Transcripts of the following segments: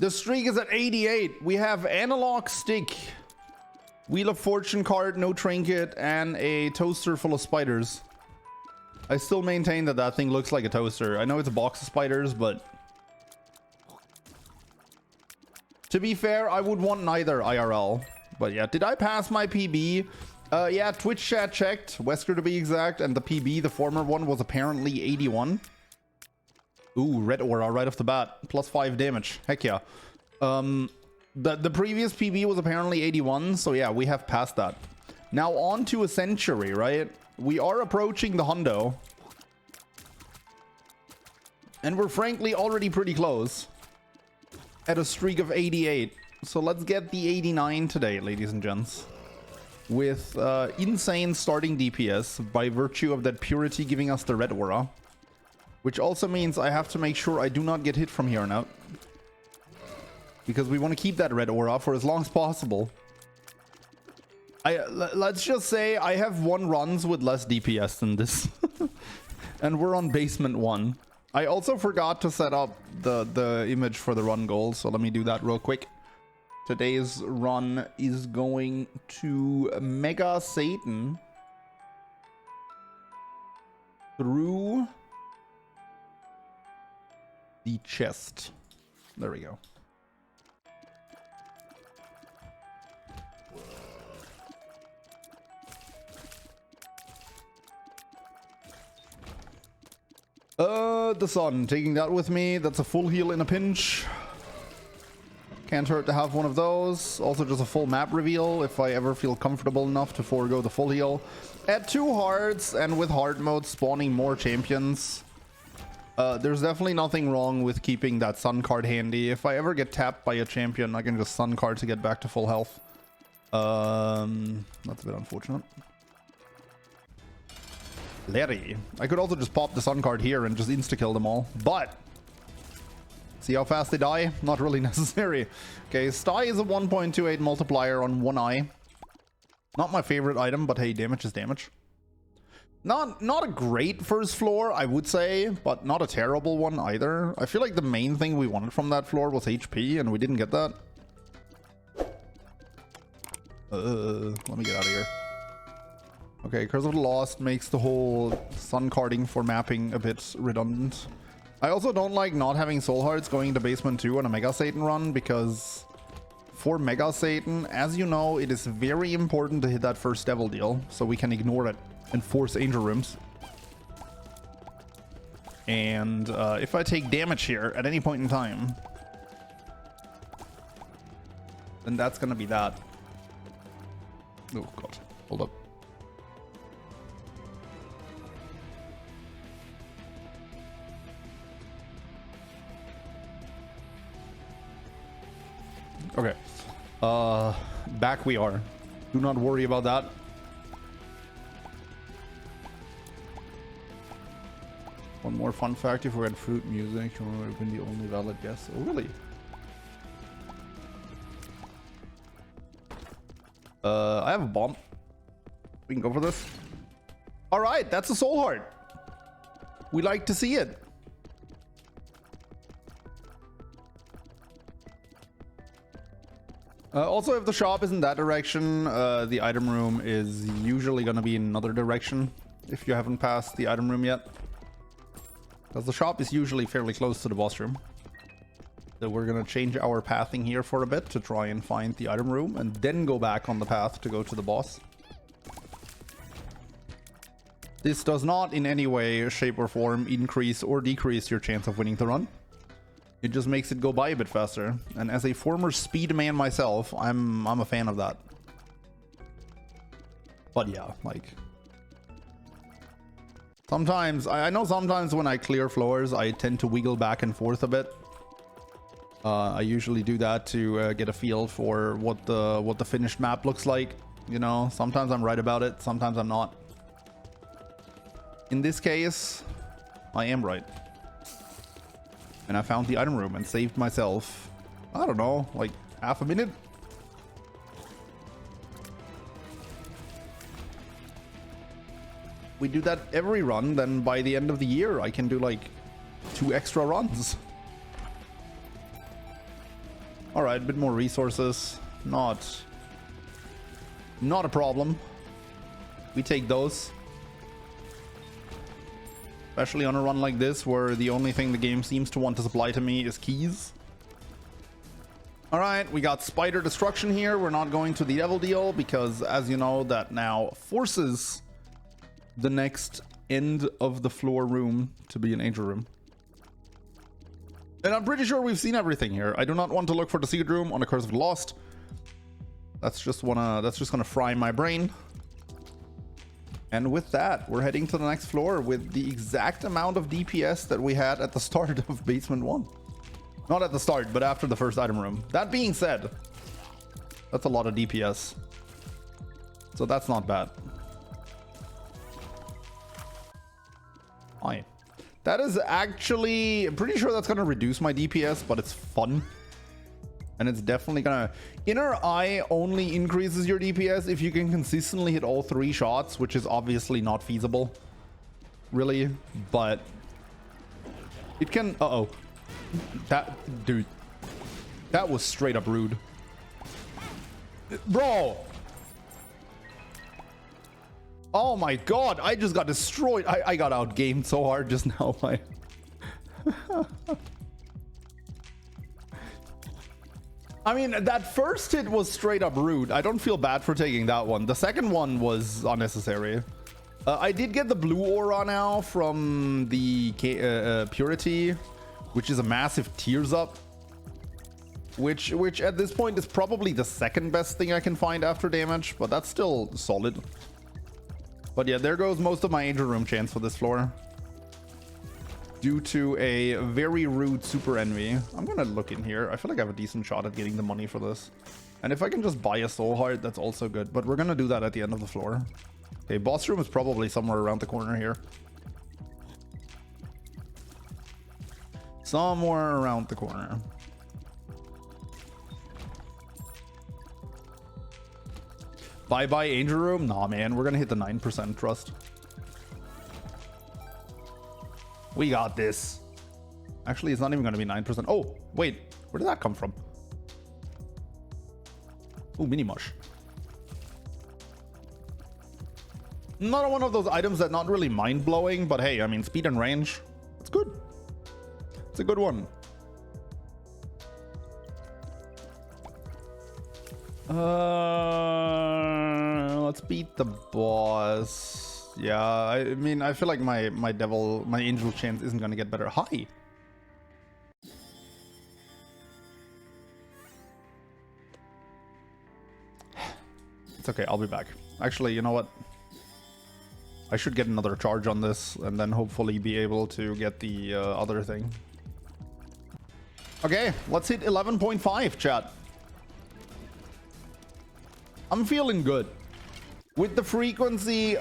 The streak is at 88. We have analog stick, Wheel of Fortune card, no trinket, and a toaster full of spiders. I still maintain that that thing looks like a toaster. I know it's a box of spiders, but to be fair, I would want neither IRL. But yeah, did I pass my PB? Yeah, Twitch chat checked, Wesker to be exact, and the PB, the former one, was apparently 81. Ooh, red aura right off the bat, +5 damage. Heck yeah. The previous PB was apparently 81, so yeah, we have passed that. Now on to a century, right? We are approaching the hundo. And we're frankly already pretty close. At a streak of 88. So let's get the 89 today, ladies and gents. With insane starting DPS by virtue of that purity giving us the red aura. Which also means I have to make sure I do not get hit from here on out. Because we want to keep that red aura for as long as possible. Let's just say I have 1 runs with less DPS than this. And we're on basement 1. I also forgot to set up the image for the run goal, so let me do that real quick. Today's run is going to Mega Satan through the chest. There we go. The sun, taking that with me. That's a full heal in a pinch. Can't hurt to have one of those. Also just a full map reveal if I ever feel comfortable enough to forego the full heal. At 2 hearts and with hard mode spawning more champions, there's definitely nothing wrong with keeping that sun card handy. If I ever get tapped by a champion, I can just sun card to get back to full health. That's a bit unfortunate. Larry. I could also just pop the sun card here and just insta-kill them all, but see how fast they die? Not really necessary. Okay, Sty is a 1.28 multiplier on 1 eye. Not my favorite item, but hey, damage is damage. Not a great first floor, I would say, but not a terrible one either. I feel like the main thing we wanted from that floor was HP, and we didn't get that. Let me get out of here. Okay, Curse of the Lost makes the whole sun carding for mapping a bit redundant. I also don't like not having soul hearts going into basement 2 on a Mega Satan run, because for Mega Satan, as you know, it is very important to hit that first devil deal so we can ignore it and force angel rooms. And if I take damage here at any point in time, then that's gonna be that. Oh god, hold up. Okay, back we are. Do not worry about that. One more fun fact: if we had fruit music, you would have been the only valid guess. Oh, really? I have a bomb. We can go for this. All right, that's a soul heart. We like to see it. Also, if the shop is in that direction, the item room is usually going to be in another direction if you haven't passed the item room yet. Because the shop is usually fairly close to the boss room. So we're going to change our pathing here for a bit to try and find the item room and then go back on the path to go to the boss. This does not in any way, shape or form increase or decrease your chance of winning the run. It just makes it go by a bit faster. And as a former speed man myself, I'm a fan of that. But yeah, like sometimes I know sometimes when I clear floors, I tend to wiggle back and forth a bit. I usually do that to get a feel for what the finished map looks like. You know, sometimes I'm right about it, sometimes I'm not. In this case, I am right. And I found the item room and saved myself, I don't know, like half a minute. We do that every run, then by the end of the year I can do like 2 extra runs. All right, a bit more resources. Not a problem. We take those. Especially on a run like this, where the only thing the game seems to want to supply to me is keys. All right, we got spider destruction here. We're not going to the devil deal because, as you know, that now forces the next end of the floor room to be an angel room. And I'm pretty sure we've seen everything here. I do not want to look for the secret room on the Curse of the Lost. That's just gonna fry my brain. And with that, we're heading to the next floor with the exact amount of DPS that we had at the start of Basement 1. Not at the start, but after the first item room. That being said, that's a lot of DPS. So that's not bad. Aye. That is actually... I'm pretty sure that's going to reduce my DPS, but it's fun. And it's definitely going to... Inner Eye only increases your DPS if you can consistently hit all 3 shots, which is obviously not feasible. Really. But... it can... Uh-oh. That... Dude. That was straight up rude. Bro! Oh my god, I just got destroyed. I got outgamed so hard just now. I mean, that first hit was straight up rude. I don't feel bad for taking that one. The second one was unnecessary. I did get the blue aura now from the Purity, which is a massive tears up. Which at this point is probably the second best thing I can find after damage, but that's still solid. But yeah, there goes most of my Angel Room chance for this floor. Due to a very rude Super Envy. I'm gonna look in here. I feel like I have a decent shot at getting the money for this. And if I can just buy a Soul Heart, that's also good. But we're gonna do that at the end of the floor. Okay, boss room is probably somewhere around the corner here. Somewhere around the corner. Bye-bye Angel Room? Nah, man. We're gonna hit the 9% trust. We got this. Actually, it's not even gonna be 9%. Oh, wait. Where did that come from? Oh, mini mush. Not one of those items that not really mind-blowing, but hey, I mean, speed and range. It's good. It's a good one. Let's beat the boss. Yeah, I mean, I feel like my angel chance isn't gonna get better. Hi. It's okay, I'll be back. Actually, you know what? I should get another charge on this and then hopefully be able to get the other thing. Okay, let's hit 11.5, chat. I'm feeling good. With the frequency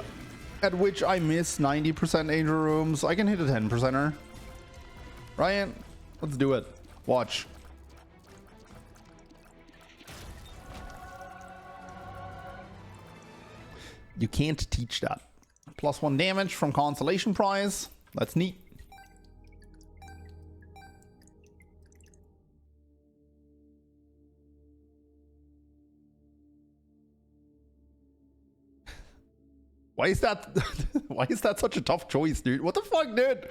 at which I miss 90% Angel Rooms, I can hit a 10%er. Ryan, let's do it. Watch. You can't teach that. +1 damage from Consolation Prize. That's neat. Why is that why is that such a tough choice, dude? What the fuck, dude?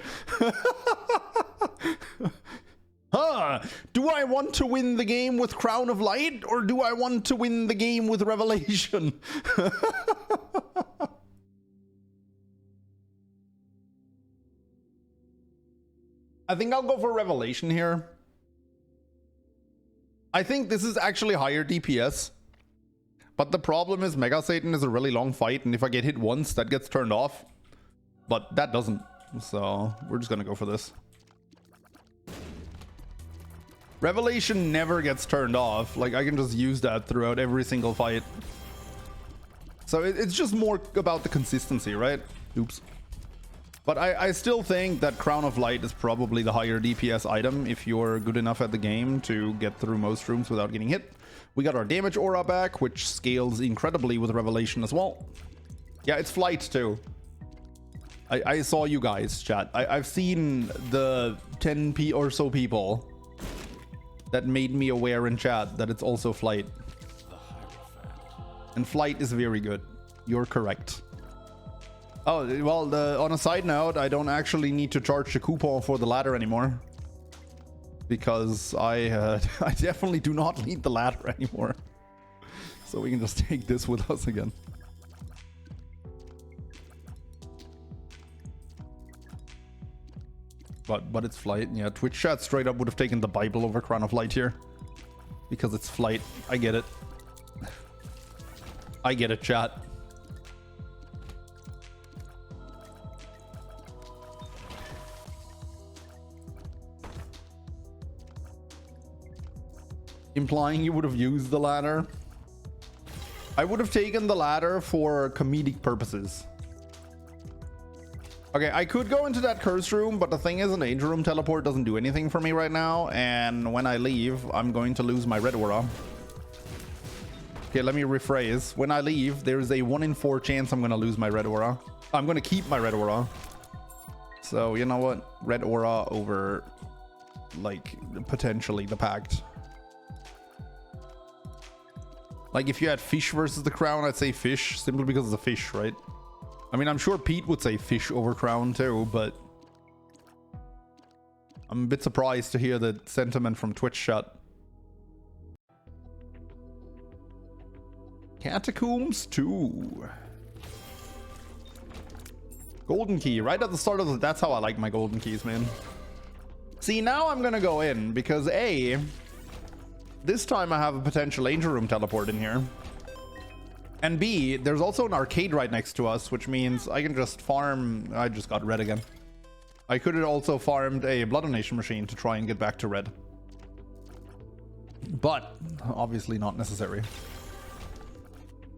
Huh? Do I want to win the game with Crown of Light or do I want to win the game with Revelation? I think I'll go for Revelation here. I think this is actually higher DPS. But the problem is Mega Satan is a really long fight, and if I get hit once, that gets turned off. But that doesn't. So we're just gonna go for this. Revelation never gets turned off. Like, I can just use that throughout every single fight. So it's just more about the consistency, right? Oops. But I still think that Crown of Light is probably the higher DPS item if you're good enough at the game to get through most rooms without getting hit. We got our damage aura back, which scales incredibly with Revelation as well. Yeah, it's flight too. I saw you guys, chat. I've seen the 10 or so people that made me aware in chat that it's also flight. And flight is very good. You're correct. Oh, well, on a side note, I don't actually need to charge the coupon for the ladder anymore. Because I definitely do not need the ladder anymore. So we can just take this with us again. But it's flight. Yeah, Twitch chat straight up would have taken the Bible over Crown of Light here. Because it's flight. I get it. I get it, chat. Implying you would have used the ladder. I would have taken the ladder for comedic purposes. Okay, I could go into that curse room, but the thing is, an Angel Room teleport doesn't do anything for me right now, and when I leave, I'm going to lose my red aura. Okay, let me rephrase. When I leave, there's a 1 in 4 chance I'm going to lose my red aura. I'm going to keep my red aura. So, you know what? Red aura over, like, potentially the Pact. Like, if you had fish versus the crown, I'd say fish, simply because it's a fish, right? I mean, I'm sure Pete would say fish over crown too, but I'm a bit surprised to hear the sentiment from Twitch chat. Catacombs 2. Golden key, right at the start of the... That's how I like my golden keys, man. See, now I'm gonna go in, because A... This time I have a potential Angel Room teleport in here. And B, there's also an arcade right next to us, which means I can just farm... I just got red again. I could have also farmed a Blood Donation machine to try and get back to red. But, obviously not necessary.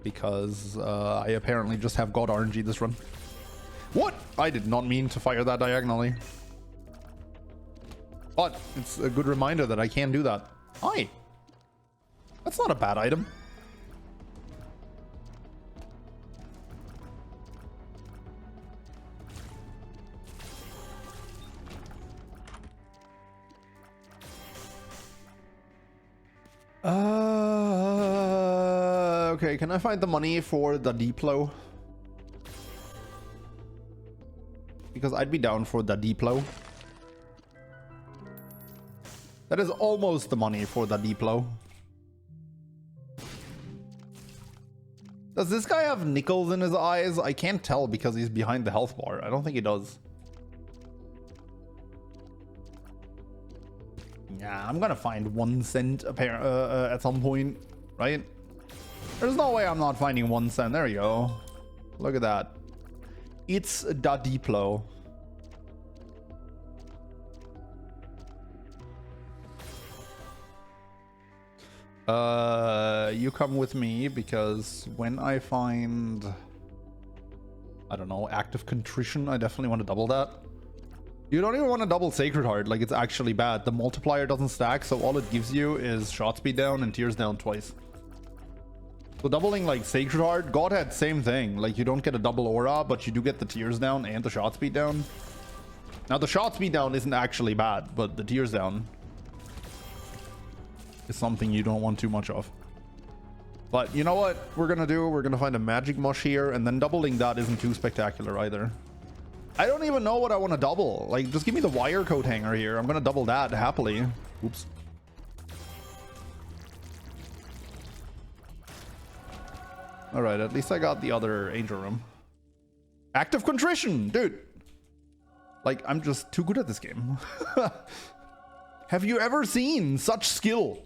Because I apparently just have God RNG this run. What? I did not mean to fire that diagonally. But it's a good reminder that I can do that. Hi! That's not a bad item. Okay, can I find the money for the Diplo? Because I'd be down for the Diplo. That is almost the money for the Diplo. Does this guy have nickels in his eyes? I can't tell because he's behind the health bar. I don't think he does. Yeah, I'm gonna find 1 cent at some point, right? There's no way I'm not finding 1 cent. There you go. Look at that. It's da Diplo. You come with me because when I find, I don't know, Act of Contrition, I definitely want to double that. You don't even want to double Sacred Heart, like it's actually bad. The multiplier doesn't stack, so all it gives you is shot speed down and tears down twice. So doubling like Sacred Heart, Godhead, same thing. Like you don't get a double aura, but you do get the tears down and the shot speed down. Now the shot speed down isn't actually bad, but the tears down is something you don't want too much of. But you know what we're gonna do? We're gonna find a magic mush here, and then doubling that isn't too spectacular either. I don't even know what I want to double. Like, just give me the wire coat hanger here. I'm gonna double that happily. Oops. All right, at least I got the other Angel Room. Act of Contrition, dude. Like, I'm just too good at this game. Have you ever seen such skill?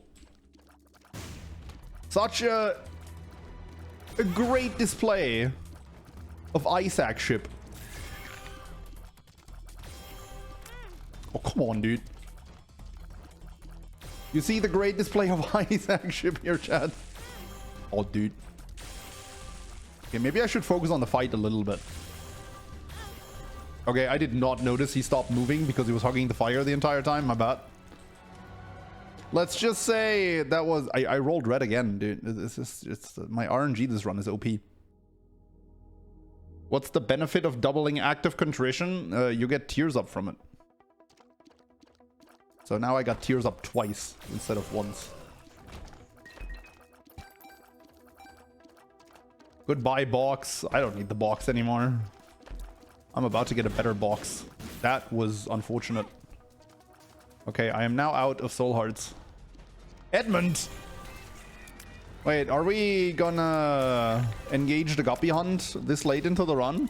Such a great display of Isaac ship. Oh, come on, dude. You see the great display of Isaac ship here, chat? Oh, dude. Okay, maybe I should focus on the fight a little bit. Okay, I did not notice he stopped moving because he was hugging the fire the entire time. My bad. Let's just say that was... I rolled red again, dude. It's my RNG this run is OP. What's the benefit of doubling Act of Contrition? You get tears up from it. So now I got tears up twice instead of once. Goodbye, box. I don't need the box anymore. I'm about to get a better box. That was unfortunate. Okay, I am now out of soul hearts. Edmund! Wait, are we gonna engage the guppy hunt this late into the run?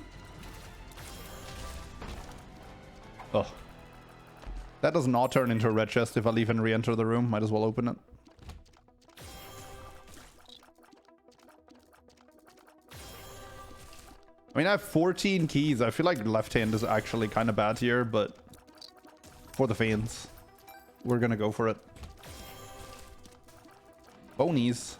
Oh. That does not turn into a red chest if I leave and re-enter the room. Might as well open it. I mean, I have 14 keys. I feel like left hand is actually kind of bad here, but for the fans, we're gonna go for it. Bonies.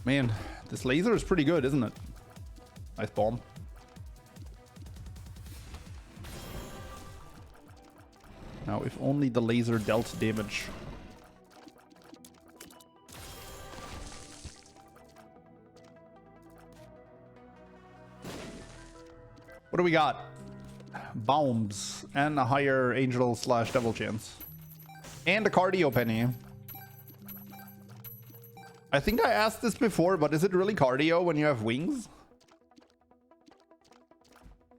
Man, this laser is pretty good, isn't it? Nice bomb. Now, if only the laser dealt damage. What do we got? Bombs and a higher angel / devil chance. And a cardio penny. I think I asked this before, but is it really cardio when you have wings?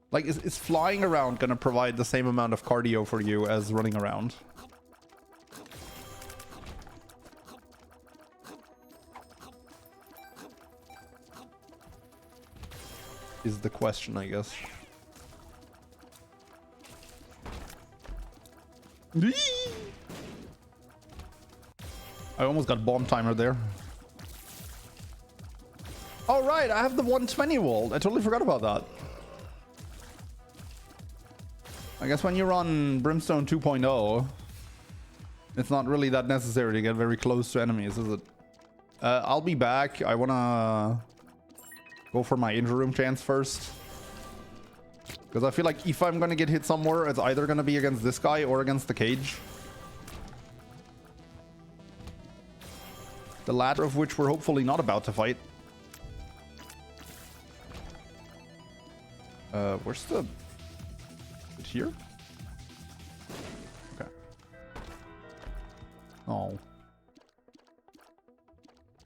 Like, is flying around gonna provide the same amount of cardio for you as running around? Is the question, I guess. I almost got bomb timer there. Oh right, I have the 120 volt. I totally forgot about that. I guess when you run Brimstone 2.0, it's not really that necessary to get very close to enemies, is it? I'll be back. I wanna go for my injury room chance first. Because I feel like if I'm gonna get hit somewhere, it's either gonna be against this guy or against the cage. The latter of which we're hopefully not about to fight. Where's the... here? Okay. Oh.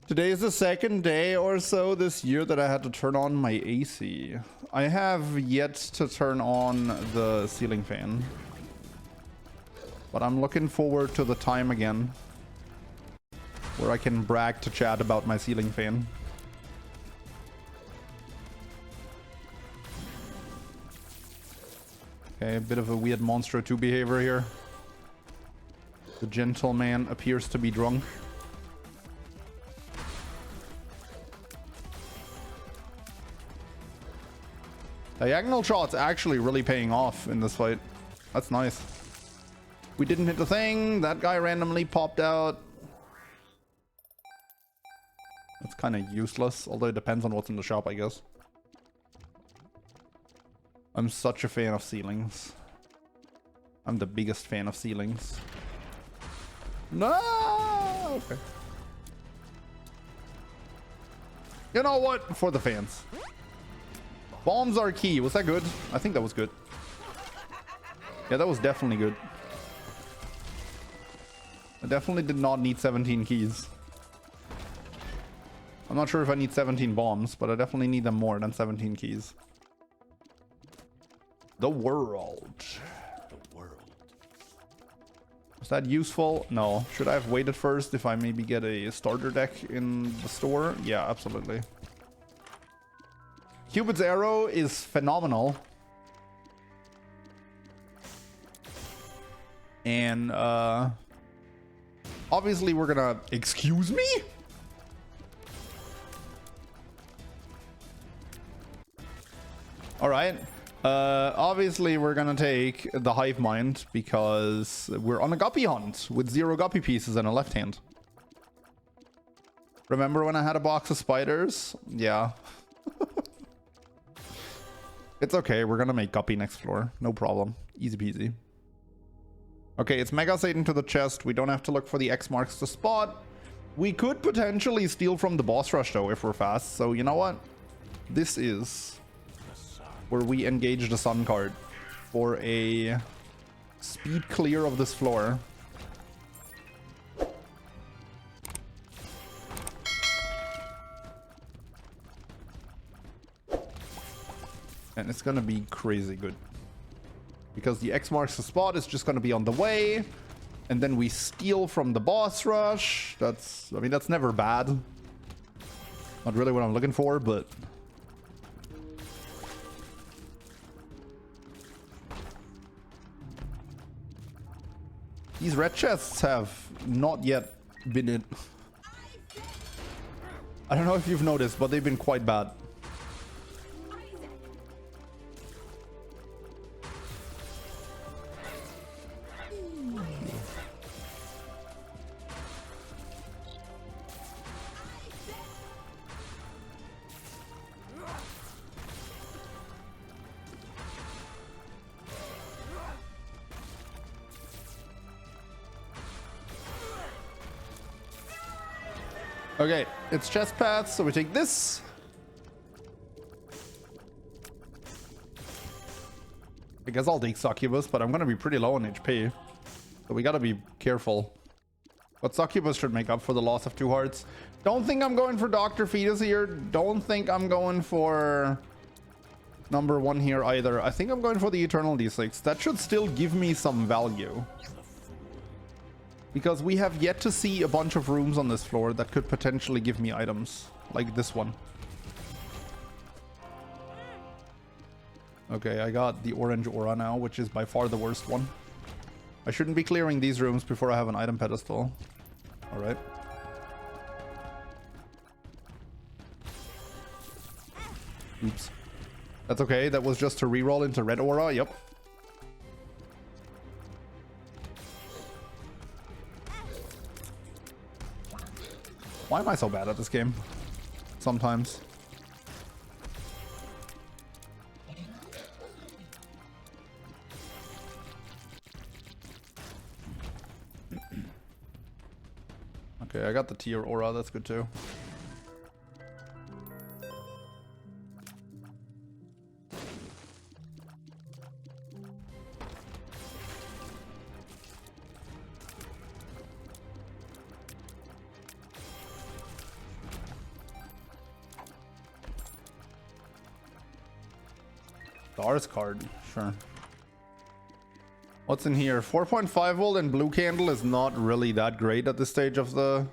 Today is the second day or so this year that I had to turn on my AC. I have yet to turn on the ceiling fan. But I'm looking forward to the time again where I can brag to chat about my ceiling fan. Okay, a bit of a weird Monster 2 behavior here. The gentleman appears to be drunk. Diagonal shots actually really paying off in this fight. That's nice. We didn't hit the thing. That guy randomly popped out. That's kind of useless, although it depends on what's in the shop, I guess. I'm such a fan of ceilings. I'm the biggest fan of ceilings. No! Okay. You know what? For the fans. Bombs are key. Was that good? I think that was good. Yeah, that was definitely good. I definitely did not need 17 keys. I'm not sure if I need 17 bombs, but I definitely need them more than 17 keys. The world. The world. Was that useful? No. Should I have waited first if I maybe get a starter deck in the store? Yeah, absolutely. Cupid's arrow is phenomenal. And obviously we're gonna... Excuse me? Alright. Obviously we're gonna take the hive mind because we're on a guppy hunt with 0 guppy pieces and a left hand. Remember when I had a box of spiders? Yeah. It's okay, we're gonna make guppy next floor. No problem. Easy peasy. Okay, it's Mega Satan to the chest. We don't have to look for the X marks the spot. We could potentially steal from the boss rush though if we're fast. So you know what? This is where we engage the sun card for a speed clear of this floor. And it's gonna be crazy good. Because the X marks the spot is just gonna be on the way. And then we steal from the boss rush. I mean, that's never bad. Not really what I'm looking for, but... These red chests have not yet been in... I don't know if you've noticed, but they've been quite bad. Okay, it's chest paths, so we take this. I guess I'll take Succubus, but I'm gonna be pretty low on HP. So we gotta be careful. But Succubus should make up for the loss of 2 hearts. Don't think I'm going for Dr. Fetus here. Don't think I'm going for number 1 here either. I think I'm going for the Eternal D6. That should still give me some value. Because we have yet to see a bunch of rooms on this floor that could potentially give me items. Like this one. Okay, I got the orange aura now, which is by far the worst one. I shouldn't be clearing these rooms before I have an item pedestal. Alright. Oops. That's okay, that was just to reroll into red aura, yep. Why am I so bad at this game? Sometimes. Okay, I got the tier aura, that's good too. Stars card, sure. What's in here? 4.5 volt and blue candle is not really that great at this stage of the...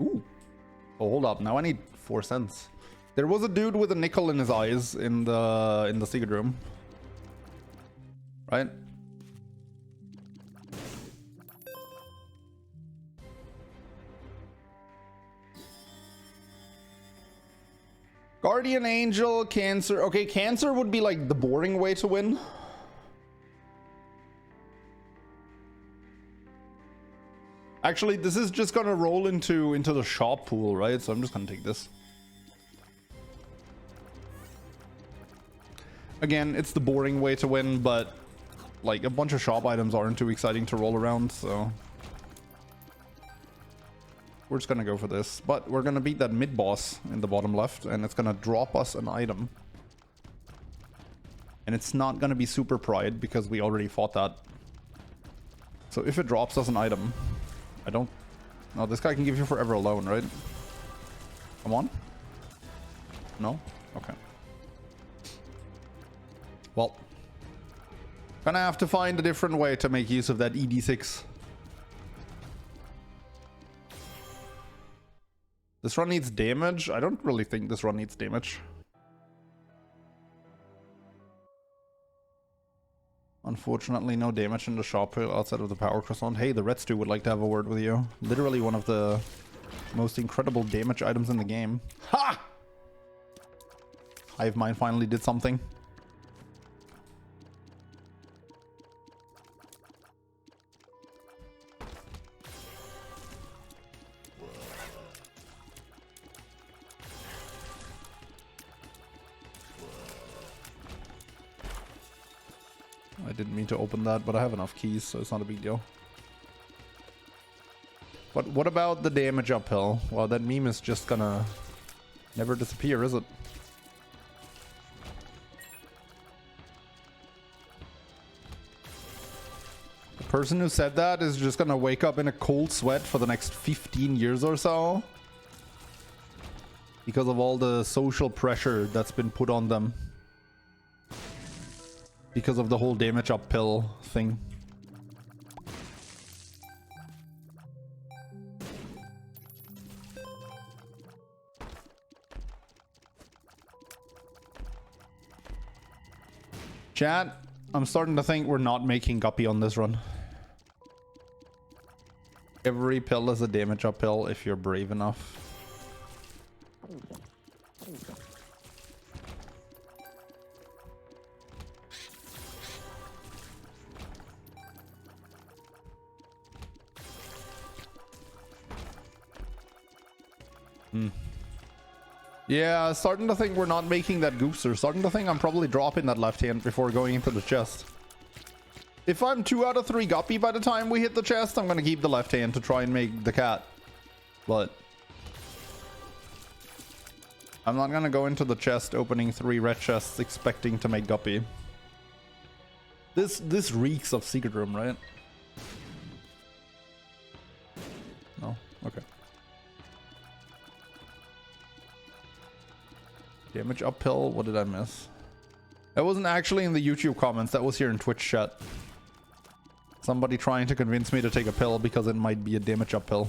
Ooh. Oh, hold up. Now I need 4 cents. There was a dude with a nickel in his eyes in the secret room. Right? Guardian Angel, Cancer. Okay, Cancer would be like the boring way to win. Actually, this is just gonna roll into the shop pool, right? So I'm just gonna take this. Again, it's the boring way to win, but like a bunch of shop items aren't too exciting to roll around, so we're just gonna go for this. But we're gonna beat that mid boss in the bottom left, and it's gonna drop us an item. And it's not gonna be super pride because we already fought that. So if it drops us an item, I don't... No, this guy can give you forever alone, right? Come on. No? Okay. Well, gonna have to find a different way to make use of that ED6. This run needs damage? I don't really think this run needs damage. Unfortunately, no damage in the shop outside of the power croissant. Hey, the red stew would like to have a word with you. Literally one of the most incredible damage items in the game. Ha! Hive Mind finally did something. didn't mean to open that, but I have enough keys, so it's not a big deal. But what about the damage uphill? Well, that meme is just gonna never disappear, is it? The person who said that is just gonna wake up in a cold sweat for the next 15 years or so. Because of all the social pressure that's been put on them. Because of the whole damage uphill thing. Chat, I'm starting to think we're not making Guppy on this run. Every pill is a damage uphill if you're brave enough. Yeah, starting to think we're not making that gooster. Starting to think I'm probably dropping that left hand before going into the chest. If I'm 2 out of 3 Guppy by the time we hit the chest, I'm gonna keep the left hand to try and make the cat. But I'm not gonna go into the chest opening 3 red chests expecting to make Guppy. This reeks of secret room, right? No? Okay. Damage uphill? What did I miss? That wasn't actually in the YouTube comments. That was here in Twitch chat. Somebody trying to convince me to take a pill because it might be a damage uphill.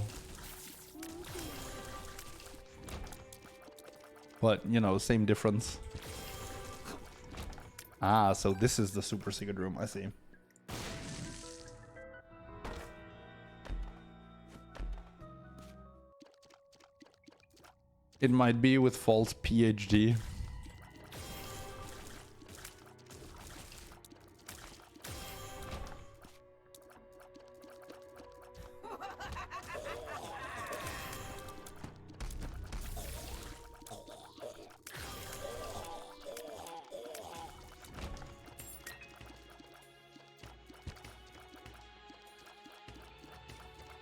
But, you know, same difference. Ah, so this is the super secret room. I see. It might be with false PhD.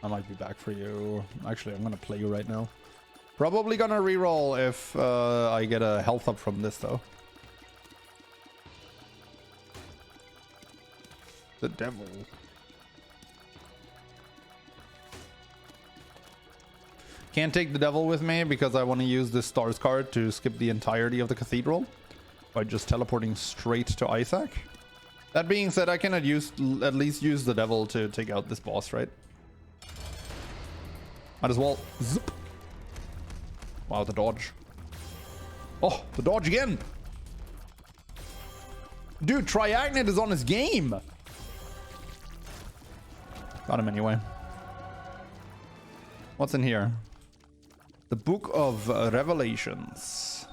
I might be back for you. Actually, I'm gonna play you right now. Probably gonna reroll if I get a health up from this, though. The devil. Can't take the devil with me because I want to use this stars card to skip the entirety of the cathedral by just teleporting straight to Isaac. That being said, I can at least use the devil to take out this boss, right? Might as well. Zip. Wow, the dodge. Oh, the dodge again. Dude, Triagnate is on his game. Got him anyway. What's in here? The Book of Revelations.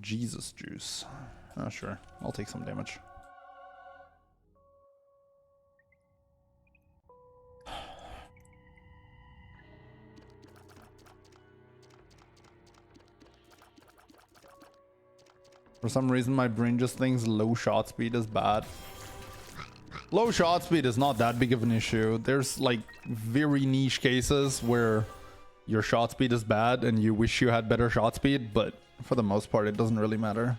Jesus juice. Oh, sure. I'll take some damage. For some reason, my brain just thinks low shot speed is bad. Low shot speed is not that big of an issue. There's like very niche cases where your shot speed is bad and you wish you had better shot speed, but for the most part, it doesn't really matter.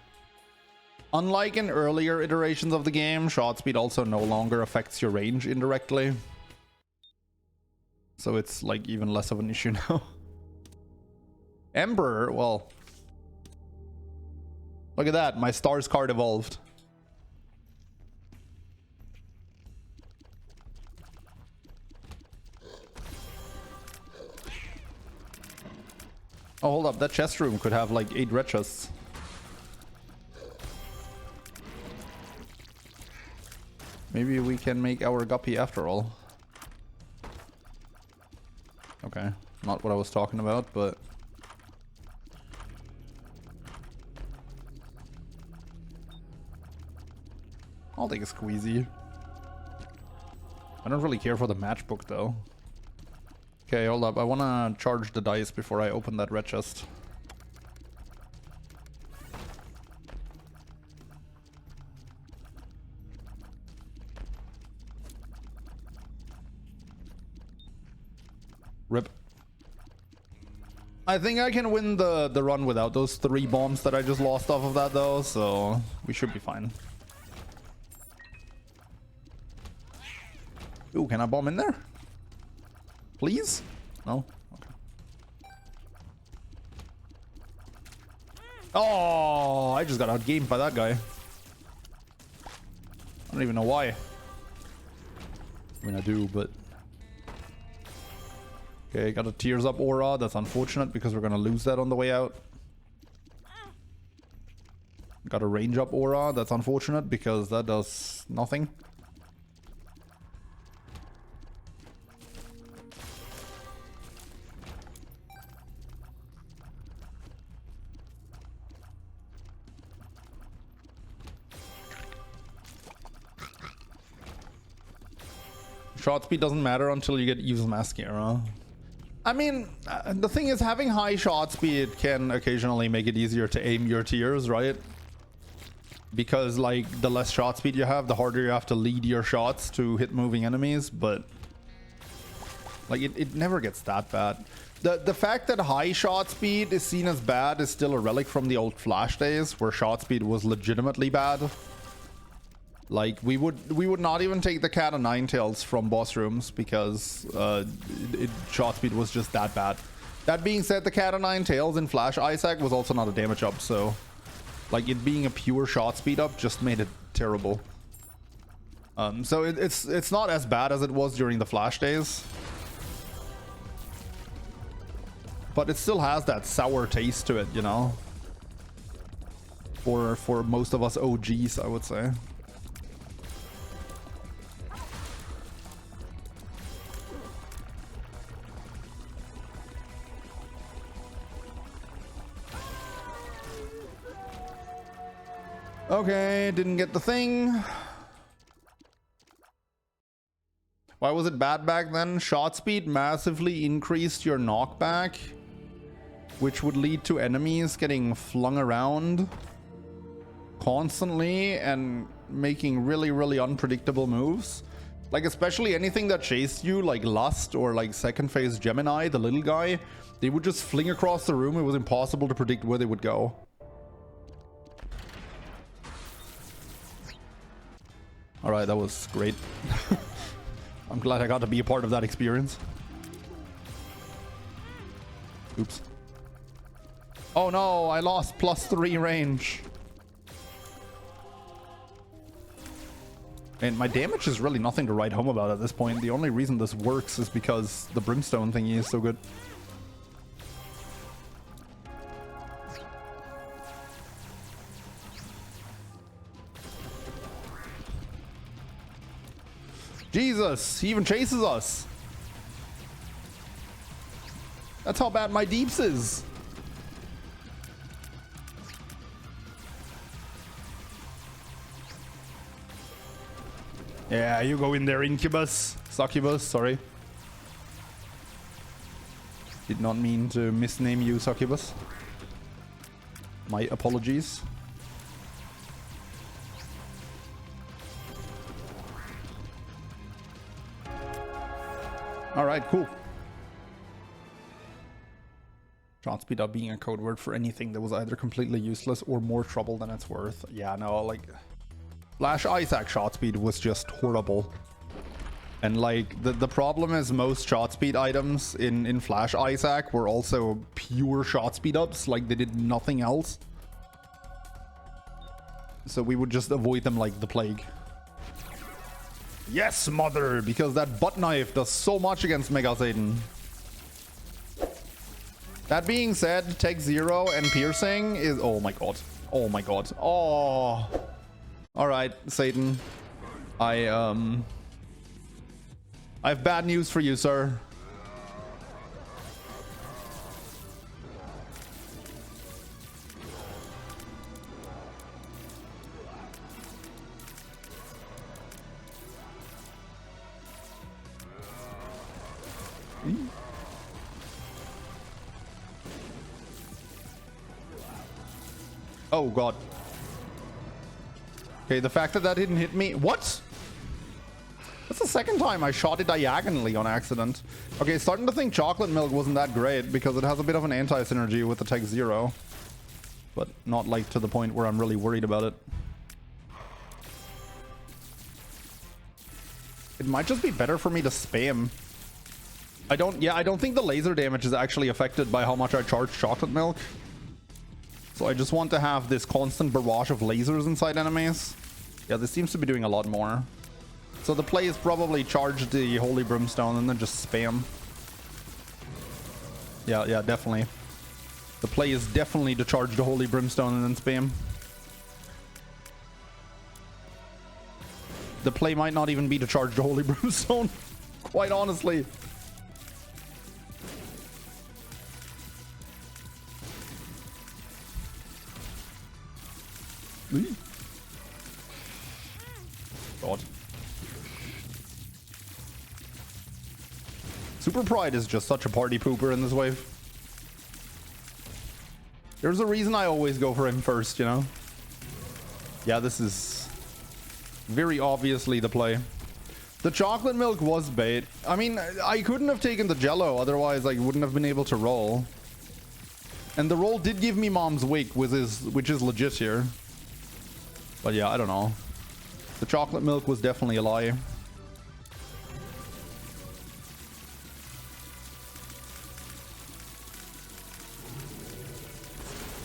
Unlike in earlier iterations of the game, shot speed also no longer affects your range indirectly. So it's like even less of an issue now. Emperor, well... Look at that, my stars card evolved. Oh, hold up, that chest room could have like 8 red chests. Maybe we can make our Guppy after all. Okay, not what I was talking about, but... I'll take a squeezy. I don't really care for the matchbook though. Okay, hold up. I want to charge the dice before I open that red chest. I think I can win the run without those 3 bombs that I just lost off of that though, so we should be fine. Ooh, can I bomb in there? Please? No? Okay. Oh, I just got outgamed by that guy. I don't even know why. I mean, I do, but... Okay, got a Tears Up aura. That's unfortunate because we're gonna lose that on the way out. Got a Range Up aura. That's unfortunate because that does nothing. Shot speed doesn't matter until you get Eve's Mascara. I mean, the thing is, having high shot speed can occasionally make it easier to aim your tiers, right? Because, like, the less shot speed you have, the harder you have to lead your shots to hit moving enemies, but... like, it never gets that bad. The fact that high shot speed is seen as bad is still a relic from the old Flash days, where shot speed was legitimately bad. Like, we would not even take the Cat o' Nine Tails from boss rooms because shot speed was just that bad. That being said, the Cat o' Nine Tails in Flash Isaac was also not a damage up, so like it being a pure shot speed up just made it terrible. So it's not as bad as it was during the Flash days, but it still has that sour taste to it, you know. For most of us OGs, I would say. Okay, didn't get the thing. Why was it bad back then? Shot speed massively increased your knockback, which would lead to enemies getting flung around constantly and making really, really unpredictable moves. Like, especially anything that chased you, like Lust or like second phase Gemini, the little guy, they would just fling across the room. It was impossible to predict where they would go. All right, that was great. I'm glad I got to be a part of that experience. Oops. Oh no, I lost +3 range. And my damage is really nothing to write home about at this point. The only reason this works is because the brimstone thingy is so good. Jesus, he even chases us. That's how bad my deeps is. Yeah, you go in there, Incubus. Succubus, sorry. Did not mean to misname you, Succubus. My apologies. All right, cool. Shot speed up being a code word for anything that was either completely useless or more trouble than it's worth. Yeah, no, like Flash Isaac shot speed was just horrible. And like the problem is most shot speed items in Flash Isaac were also pure shot speed ups, like they did nothing else. So we would just avoid them like the plague. Yes, mother, because that butt knife does so much against Mega Satan. That being said, Tech 0 and piercing is... oh my god. Oh my god. Oh. Alright, Satan. I have bad news for you, sir. Oh god. Okay, the fact that that didn't hit me. What? That's the second time I shot it diagonally on accident. Okay, starting to think chocolate milk wasn't that great because it has a bit of an anti-synergy with the tech 0. But not like to the point where I'm really worried about it. It might just be better for me to spam. I don't think the laser damage is actually affected by how much I charge chocolate milk. So I just want to have this constant barrage of lasers inside enemies. Yeah, this seems to be doing a lot more. So the play is probably charge the Holy Brimstone and then just spam. Yeah, definitely. The play is definitely to charge the Holy Brimstone and then spam. The play might not even be to charge the Holy Brimstone, quite honestly. God. Super Pride is just such a party pooper in this wave. There's a reason I always go for him first, you know? Yeah, this is very obviously the play. The chocolate milk was bait. I mean, I couldn't have taken the Jello, otherwise I wouldn't have been able to roll. And the roll did give me Mom's Wake, which is legit here. But yeah, I don't know. The chocolate milk was definitely a lie.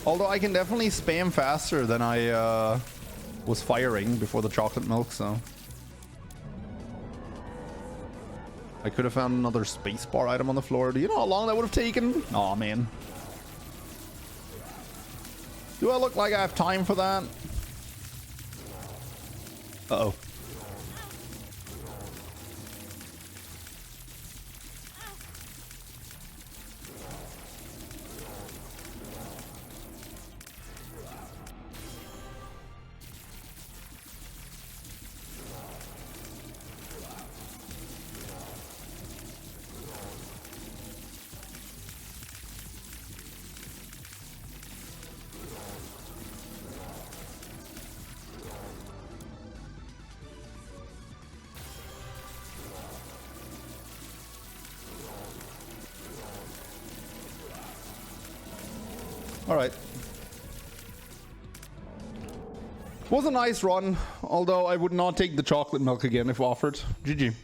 Although I can definitely spam faster than I was firing before the chocolate milk, so. I could have found another spacebar item on the floor. Do you know how long that would have taken? Aw, man. Do I look like I have time for that? Uh-oh. All right. Was a nice run, although I would not take the chocolate milk again if offered. GG.